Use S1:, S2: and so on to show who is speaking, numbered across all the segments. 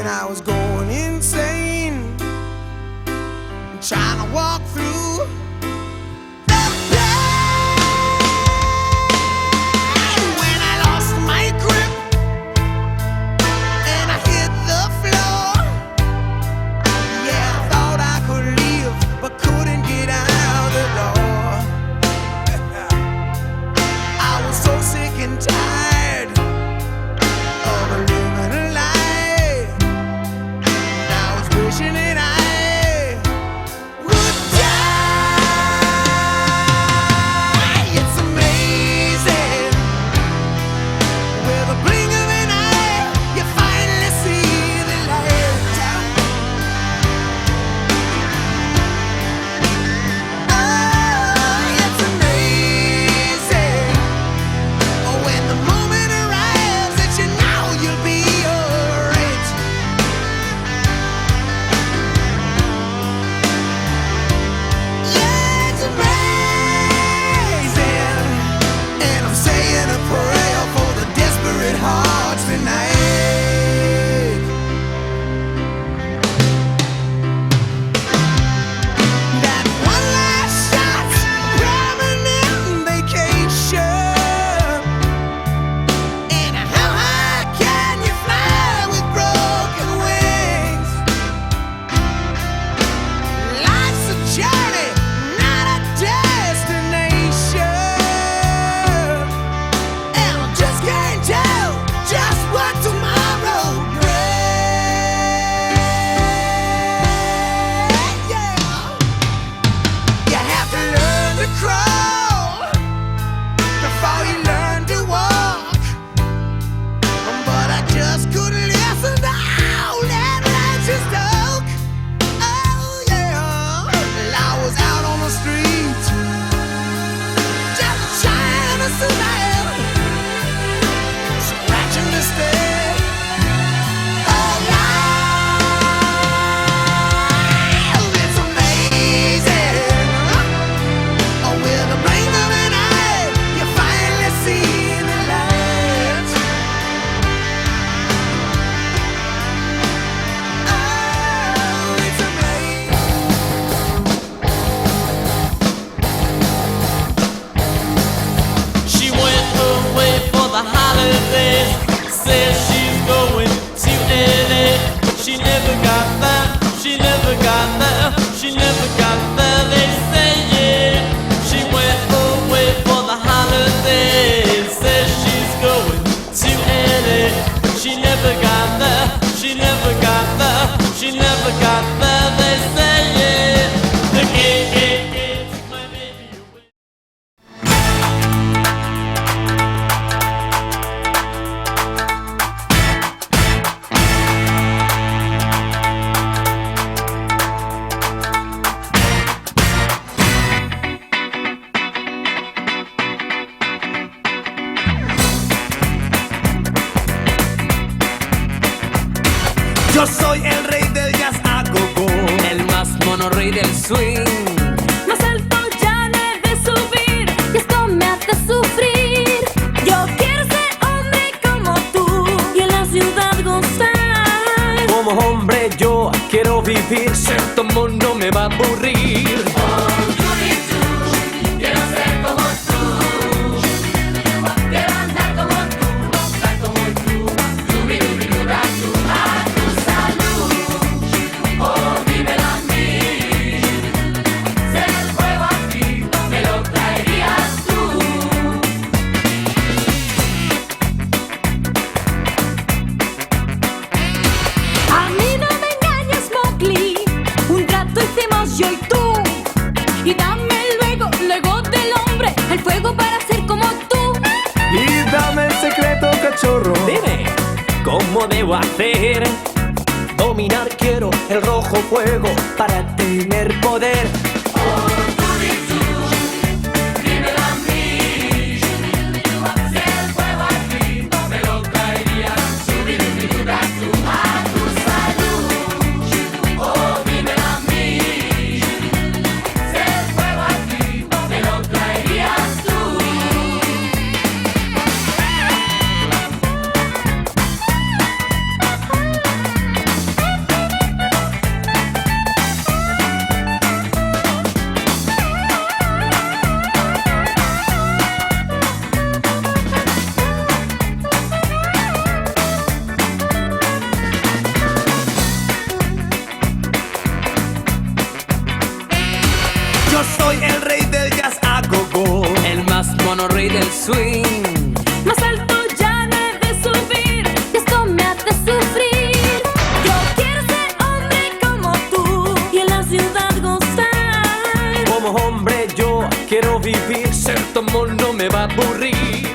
S1: when I was going insane, trying to walk through the pain. When I lost my grip and I hit the floor, yeah, I thought I could leave, but couldn't get out the door. I was so sick and tired of living a lie. I was wishing that I would die. It's amazing, with a blink of an eye, you finally see the light. Oh, it's amazing, when the moment arrives that you know you'll be alright. Yeah, it's amazing, and I'm saying a prayer for the desperate hearts tonight. That one last shot's permanent vacation. And how high can you fly with broken wings? Life's a journey, not a destination. And I just can't tell just what tomorrow brings. Yeah. You have to learn to crawl before you learn to walk. But I just couldn't listen to all that righteous talk. Oh yeah, well, I was out on the street, just trying to survive, scratching the stay. Oh yeah, it's amazing. Oh, with a blink of an eye, you finally see the light. Oh, it's amazing.
S2: She went away for the holidays. Says she's going to LA, but she never got there. She never got there. She never got there. They say yeah. She went away for the holidays. Says she's going to LA, but she never got there. She never got there. She never got there. They say yeah. The gig is my baby away.
S1: Yo soy el rey del jazz a go-go,
S2: El más mono rey del swing.
S3: Más alto ya no he de subir y esto me hace sufrir. Yo quiero ser hombre como tú y en la ciudad gozar.
S2: Como hombre yo quiero vivir, ser como no me va a aburrir.
S3: Quiero ser como tú, quiero andar como tú, cantar como tú, rubirubiruda tú, a tu salud, oh dímelo a mí, ser el fuego aquí, me lo traerías tú. A mí no me engañes, Mowgli, un trato hicimos yo y tú. Y dame luego, luego del hombre, el fuego para ser como tú.
S1: y dame el secreto, cachorro.
S2: Dime, ¿cómo debo hacer? Dominar quiero el rojo fuego para tener poder.
S3: Dímelo a mí, si el fuego aquí no me lo traerías. Rubirubiruda tú, a tu salud, oh dímelo a mí, si el fuego aquí no me lo traerías tú.
S4: swing.
S5: Más alto ya no he de subir, y esto me hace sufrir. Yo quiero ser hombre como tú y en la ciudad gozar.
S4: Como hombre yo quiero vivir, ser tu amor no me va a aburrir.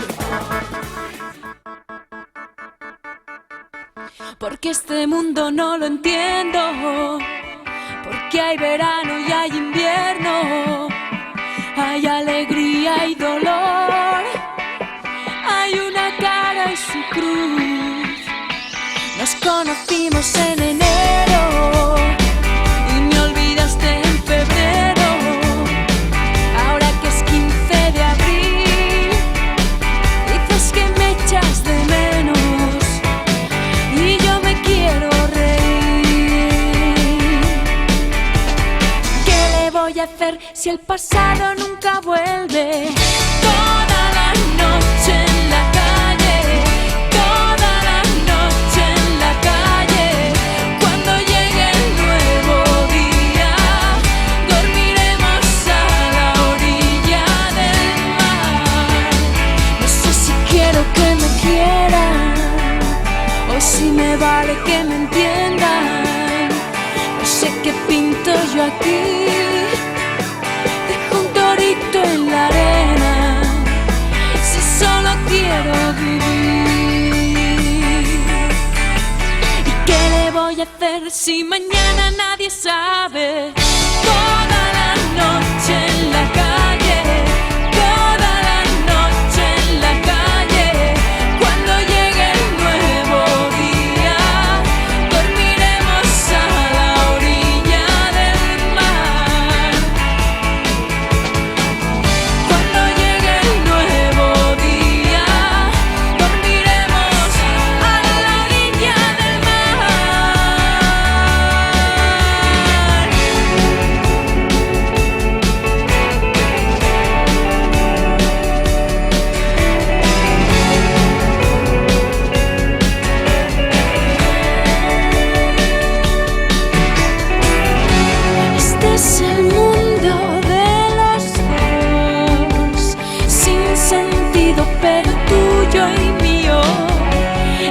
S5: Porque este mundo no lo entiendo, porque hay verano y hay invierno, hay alegría y dolor, hay una cara y su cruz. Nos conocimos en enero y me olvidaste en febrero. Ahora que es 15 de abril, dices que me echas de menos y yo me quiero reír. ¿Qué le voy a hacer si el pasado nunca vuelve? Toda la noche en la calle, toda la noche en la calle. Cuando llegue el nuevo día, dormiremos a la orilla del mar. No sé si quiero que me quieran o si me vale que me entiendan. No sé qué pinto yo aquí, dejo un torito en la arena, si solo quiero vivir. ¿Y qué le voy a hacer si mañana nadie sabe? Toda la noche en la calle, toda la noche en la calle. Cuando llegue el nuevo día, dormiremos a la orilla del mar. Cuando llegue el nuevo día, dormiremos a la orilla del mar. Este es el mundo de los dos, sin sentido pero tuyo y mío.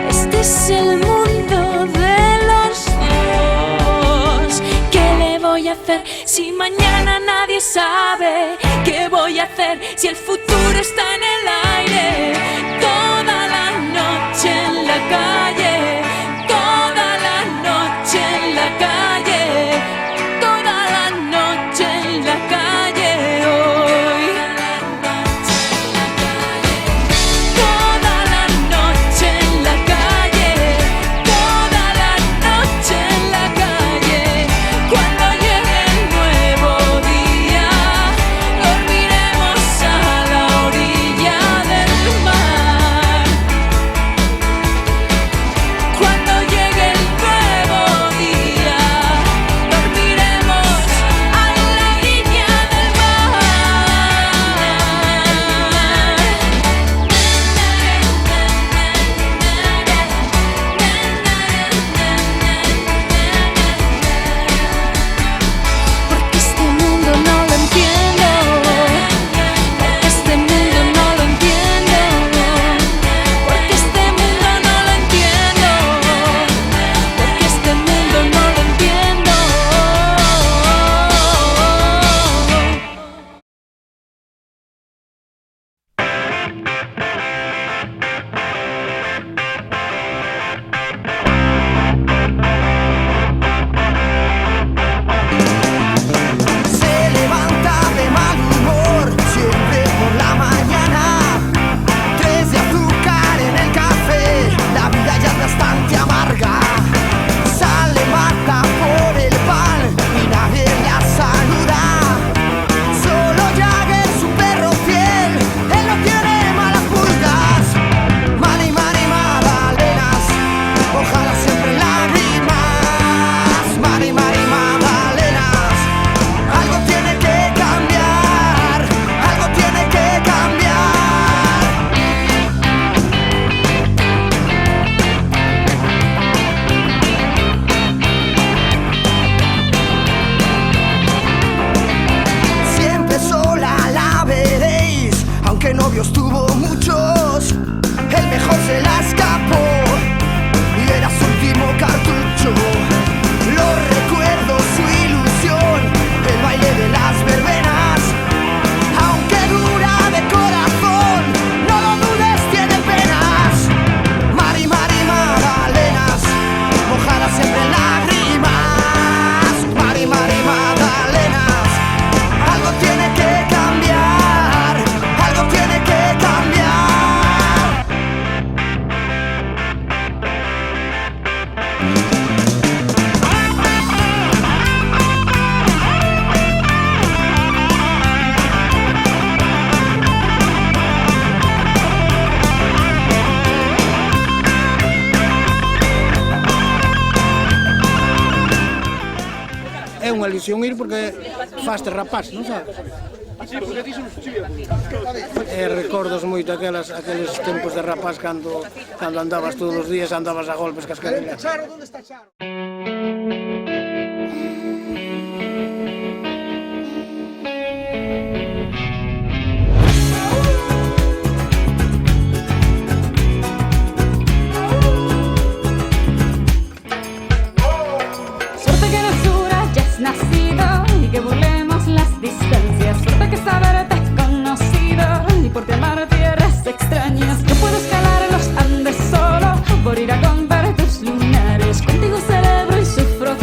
S5: Este es el mundo de los dos. ¿Qué le voy a hacer si mañana nadie sabe? ¿Qué voy a hacer si el futuro está en el aire? Toda la noche en la calle, toda la noche en la calle, toda la noche en la calle hoy. Toda la noche en la calle, toda la noche en la calle. Cuando llegue el nuevo día, dormiremos a la orilla del mar.
S6: unha lesión ir porque faste rapaz, non sabes? Recordos moito aqueles tempos de rapaz cando andabas todos os días, andabas a golpes cas cadelas.
S1: Charo, onde está Charo?
S7: Suerte que nos dura, ya has nacido y que burlemos las distancias. Suerte que saberte es conocido y por ti amar tierras extrañas. No puedo escalar los Andes solo por ir a comprar tus lunares. Contigo celebro y sufro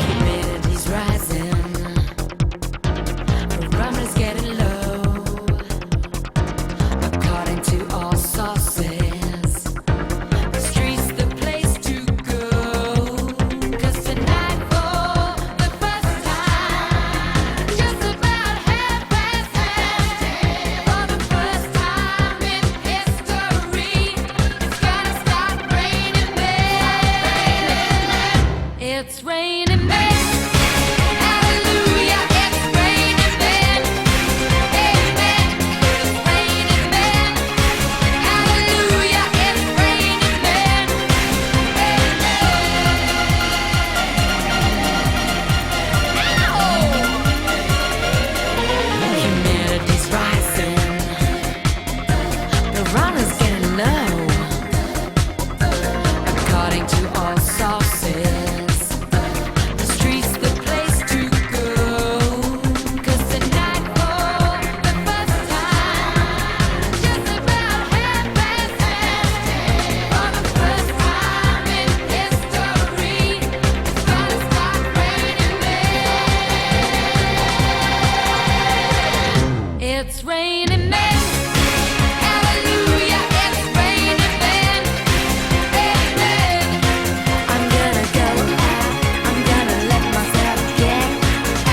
S8: Humidity's rising, barometer's getting low. According to all sources, the street's the place to go. 'Cause tonight for the first time, just about 10:30, for the first time in history, it's gonna start raining men. It's raining men. Hallelujah, it's raining men. Amen. It's raining men. Hallelujah, it's raining men. Amen. Humidity's rising. The runner's getting low. According to all sources, the street's the place to go. 'Cause tonight for the first time, just about 10:30, for the first time in history, it's gonna start raining men. It's raining men. Hallelujah, it's raining men. Amen. I'm gonna go out, I'm gonna let myself get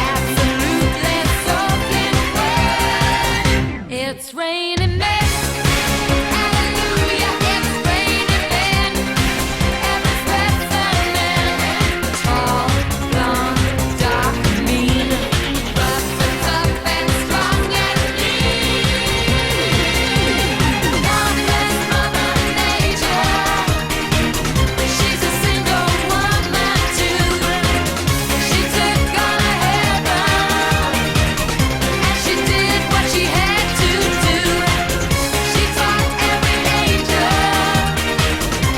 S8: absolutely soaking wet. It's raining men. Hallelujah, it's raining men. Every sweat's a man. Tall, blonde, dark, mean, rough and tough and strong and lean. Darkness, Mother Nature. She's a single woman too. She took on a heaven, and she did what she had to do. She taught every angel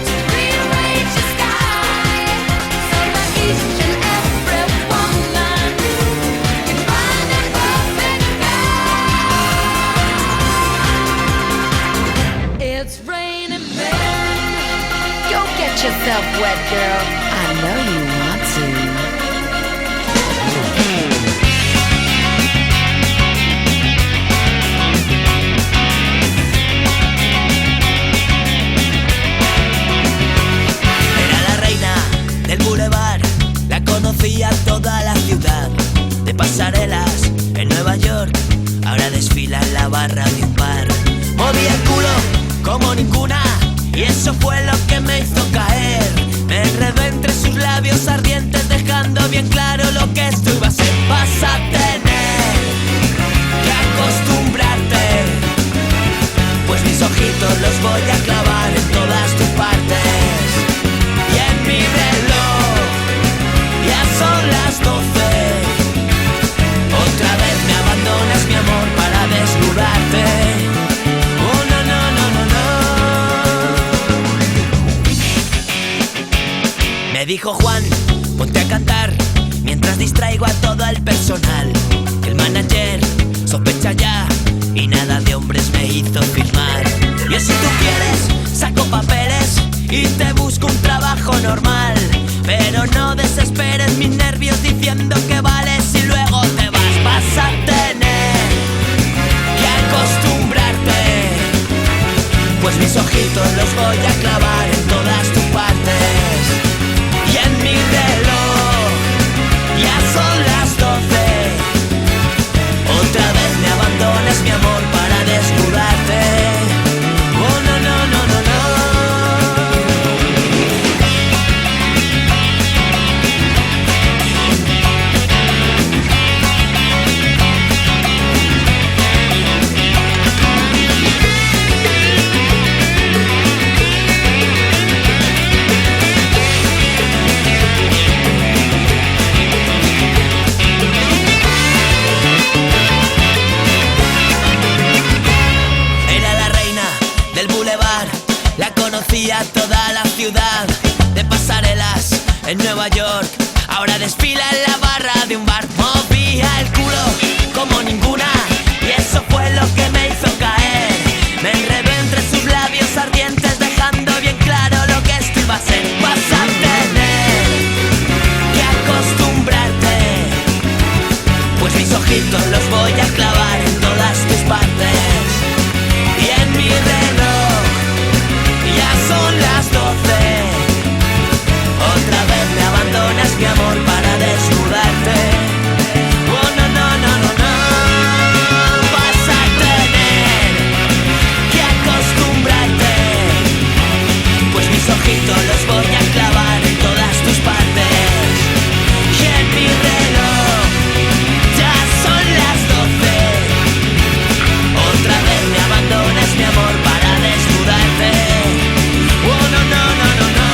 S8: to rearrange the sky, so that each and every woman can find a perfect guy. It's raining men. Go get yourself wet, girl. I know you want to.
S1: Era la reina del boulevard, la conocía toda la ciudad. De pasarelas en Nueva York, ahora desfila en la barra de un bar. Movía el culo como ninguna, y eso fue lo que me hizo caer. Me enredó entre sus labios ardientes, dejando bien claro lo que esto iba a ser. Vas a tener que acostumbrarte, pues mis ojitos los voy a clavar en todas tus partes. Y en mi reloj ya son las 12. Otra vez me abandonas, mi amor, para desnudarte. Oh, no, no, no, no, no. Me dijo Juan, ponte a cantar mientras distraigo a todo el personal. El manager sospecha ya y nada de hombres me hizo firmar. Y si tú quieres, saco papeles y te busco un trabajo normal. Pero no desesperes mis nervios diciendo que vales y luego te vas. Vas a tener que acostumbrarte, pues mis ojitos los voy a clavar en todas tus partes. Y en mi reloj ya son las 12. Otra vez me abandonas, mi amor, para desnudarte. Oh, no, no, no, no, no.
S2: en Nueva York. Ahora desfila en la barra de un bar. Movía el culo como ninguna y eso fue lo que me hizo caer. Me enredó entre sus labios ardientes, dejando bien claro lo que esto iba a ser. Vas a tener que acostumbrarte, pues mis ojitos los voy a clavar en todas tus partes. Y en mi reloj ya son las 12. Otra vez me abandonas, mi amor, para desnudarte. Oh, no, no, no, no, no. Vas a tener que acostumbrarte, pues mis ojitos los voy a clavar en todas tus partes. Y en mi reloj ya son las 12. Otra vez me abandonas, mi amor, para desnudarte. Oh, no, no, no, no, no.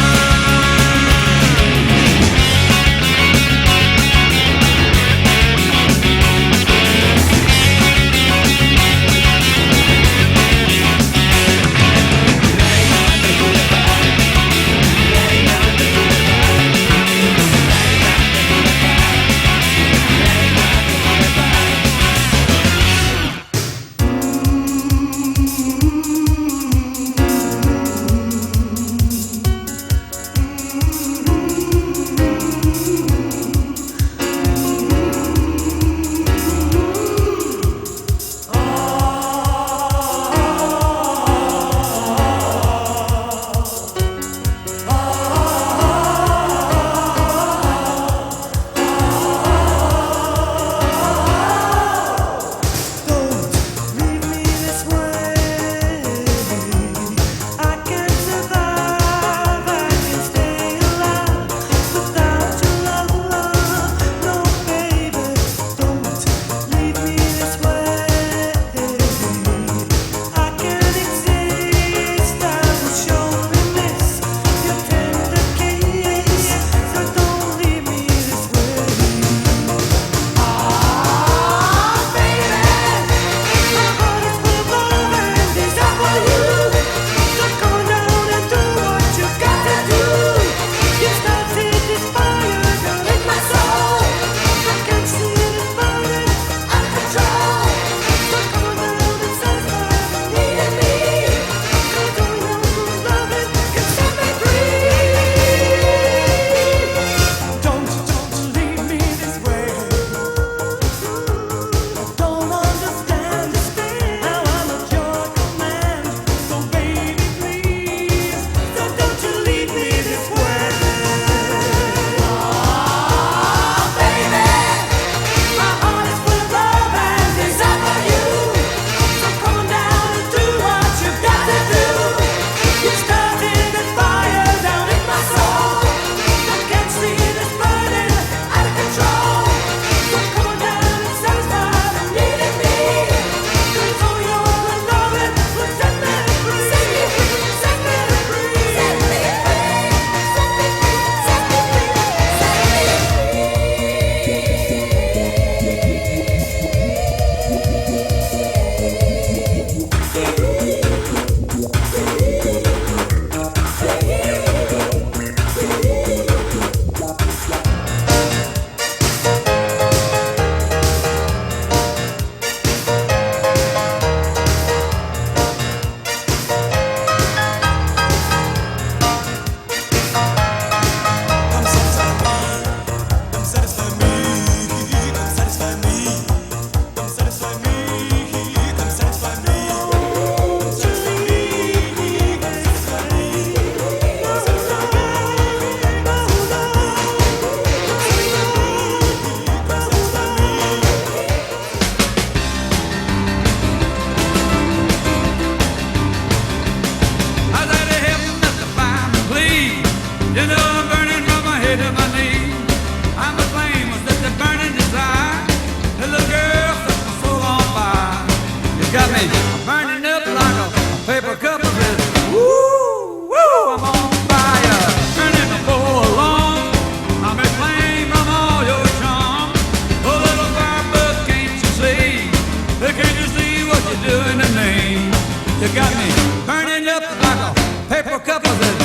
S9: You got me burning up like a paper cup of it.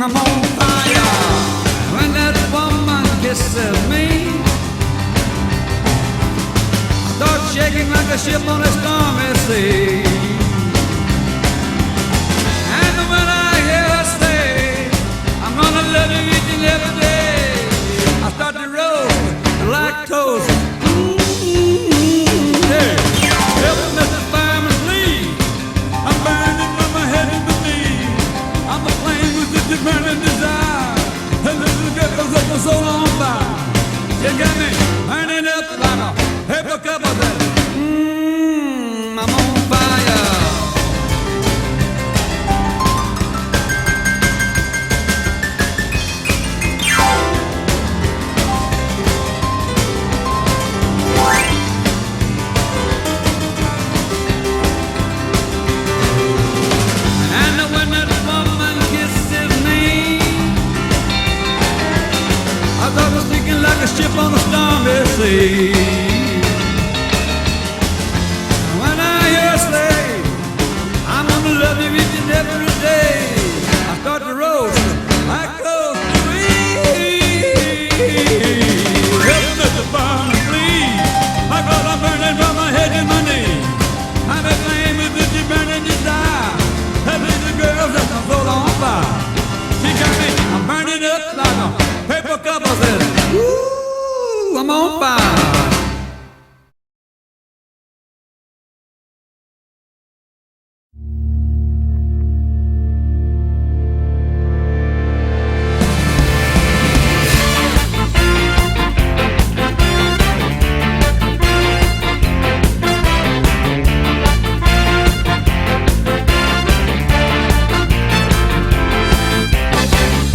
S9: I'm on fire. kisses me. I start shaking like a ship on a stormy sea. And when I hear her say, I'm gonna love you each and every day, I start to roll like toast. Hey, help me, Mr. Fireman, please. I'm burning from my head to my knees. I'm a flame with such a burning desire. And this girl set my soul on fire. She got me burning up like a paper cup of that. I'm on fire. And when that woman kisses me, I thought I was sinking like a ship on a stormy sea. When I hear her say, I'm gonna love you each and every day, I start to roast like cold sweet. Help me, Mr. Barnes, please. I got I'm burning from my head to my knees. I'm a flame with this burning desire. That little girl set my soul on fire. She got me, I'm burning up like a paper cup of this. Ooh, I'm on fire.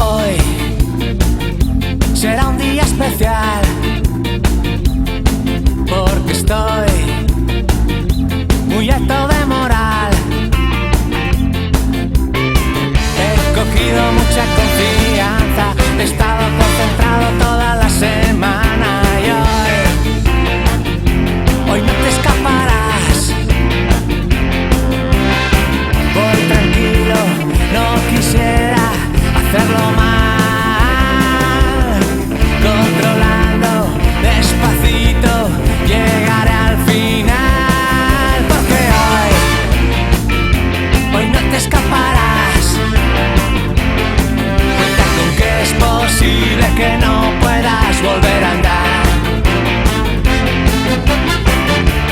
S1: Hoy será un día especial porque estoy muy alto de moral. He cogido mucha confianza, he estado concentrado toda la semana y hoy no te escaparás. Voy tranquilo, no quisiera hacerlo mal, controlando despacito, llegaré al final, porque hoy no te escaparás. Cuenta con que es posible que no puedas volver a andar.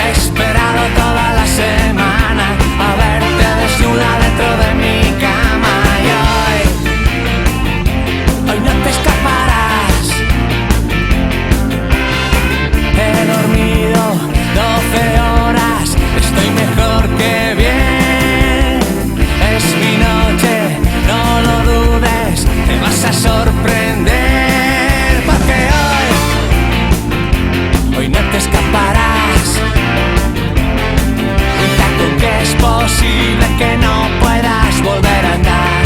S1: He esperado toda la semana a verte desnuda dentro de mi cama y hoy no te escaparás. He dormido 12 horas, estoy mejor que bien. Es mi noche, no lo dudes, te vas a sorprender, porque hoy no te escaparás. Cuenta con que es posible que no puedas volver a andar.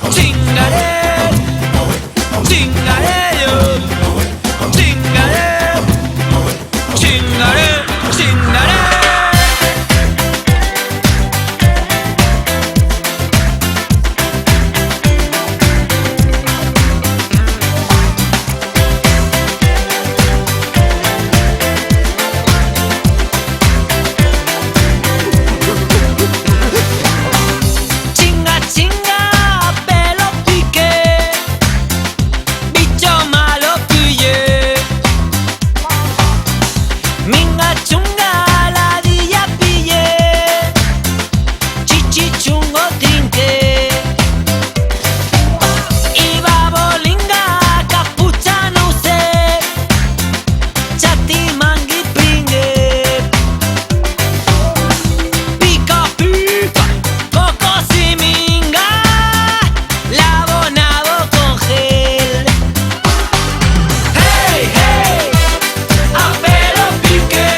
S2: Chingaré, chingaré yo, chingaré, chingaré, chingaré. Chinga, chinga, pelo pique, bicho malo pillé. Minga chunga, ladilla pillé, chichi chungo trinqué. Iba bolinga, capucha no sé, chati mangui pringue. Pica pica, coco siminga, labonado con gel. Hey, hey, a pelo pique,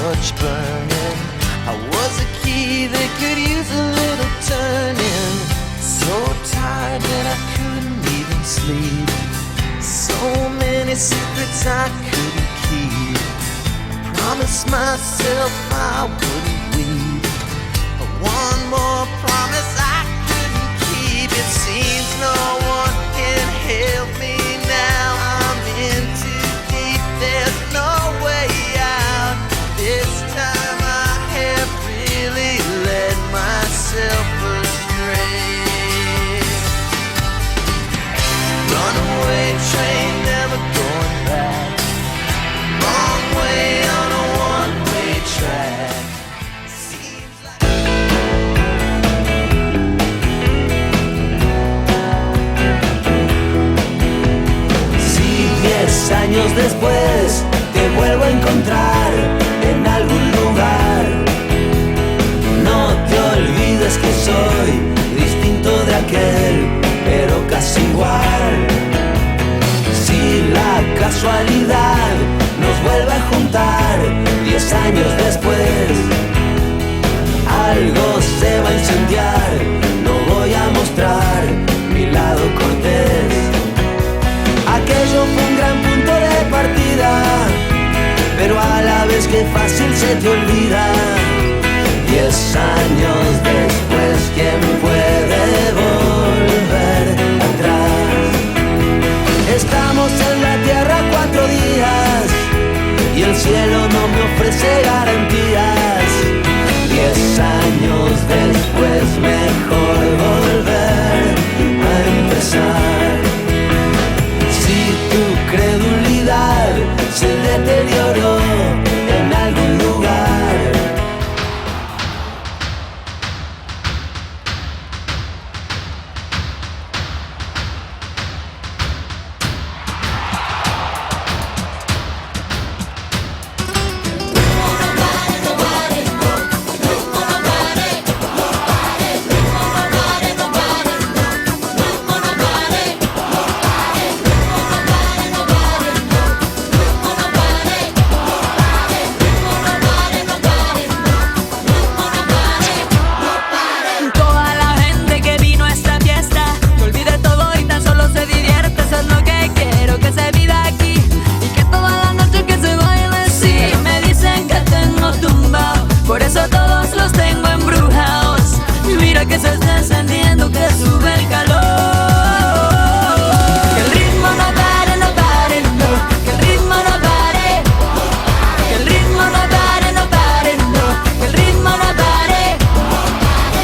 S1: much burning. I was a key that could use a little turning. So tired that I couldn't even sleep. So many secrets I couldn't keep. Promised myself I wouldn't weep, but one more promise I couldn't keep. It seems no one can help me now. I'm in too deep, there's no way out. This time I have really led myself astray. Runaway train, never going back. Wrong way on a one-way track. Seems like
S10: Si 10 años después te vuelvo a encontrar en algún lugar, no te olvides que soy distinto de aquel, pero casi igual. Si la casualidad nos vuelve a juntar 10 años después, algo se va a incendiar. No voy a mostrar mi lado cortés. Aquello fue un gran punto de partida, pero a la vez que fácil se te olvida. 10 años después, ¿quién puede volver atrás? Estamos en la tierra 4 días y el cielo no me ofrece garantías. 10 años después, mejor volver a empezar. Si tu credulidad se deterioró en algún lugar,
S5: Toda la gente que vino a esta fiesta, que olvide todo y tan solo se divierte. Eso es lo que quiero, que se viva aquí y que toda la noche que se baile. Sí, me dicen que tengo tumbao, por eso todos los tengo embrujados. Mira que se está encendiendo, que sube el calor. Que el ritmo no pare, no pare, no. Que el ritmo no pare. Que el ritmo no pare, no pare, no. Que el ritmo no pare.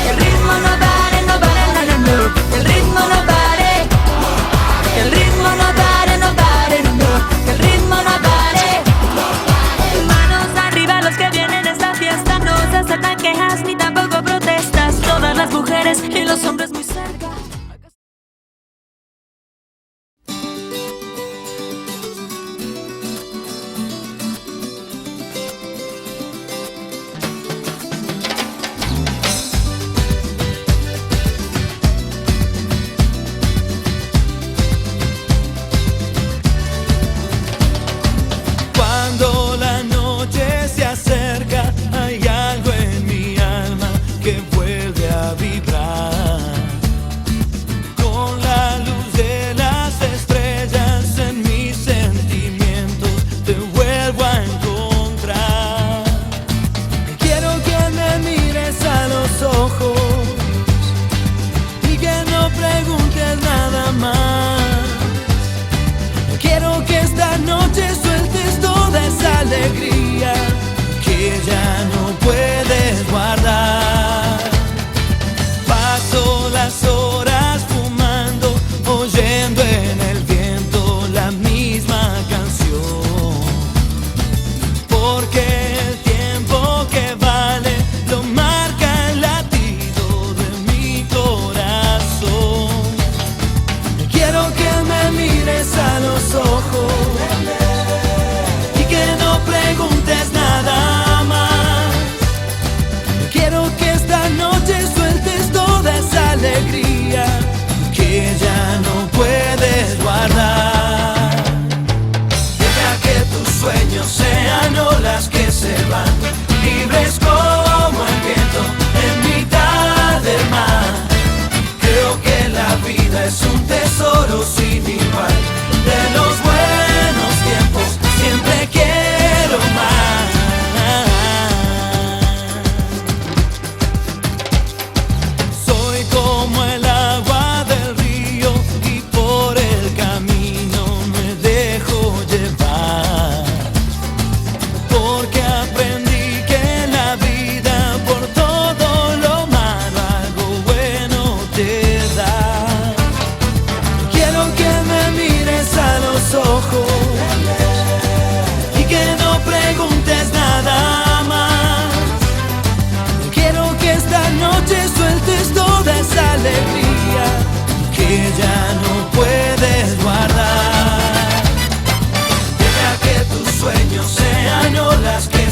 S5: Que el ritmo no pare, no pare, no, no, no. Que el ritmo no pare. Que el ritmo no pare, no pare, no. Que el ritmo no pare. Manos arriba los que vienen a esta fiesta. No se aceptan quejas ni tampoco protestas. Todas las mujeres y los hombres muy cerca.
S9: Cuando la noche se acerca, hay algo en mi alma que vuelve a vibrar. Con la luz de las estrellas en mis sentimientos te vuelvo a encontrar. Quiero que me mires a los ojos y que no preguntes nada más. Quiero que esta noche sueltes toda esa alegría que ya no puedes guardar. Paso las horas fumando, oyendo en el viento la misma canción. Porque el tiempo que vale lo marca el latido de mi corazón. Quiero que me mires a los ojos y que no preguntes nada más. Quiero que esta noche sueltes toda esa alegría que ya no puedes guardar. Deja que tus sueños sean olas que se van
S10: Es como el viento en mitad del mar. Creo que la vida es un tesoro sin igual. De los buenos tiempos siempre quiero más. Soy como el agua del río y por el camino me dejo llevar. Porque aprendí que la vida por todo lo malo algo bueno te da. Quiero que me mires a los ojos y que no preguntes nada más. Quiero que esta noche sueltes toda esa alegría que ya no puedes guardar. Deja que tus sueños sean olas que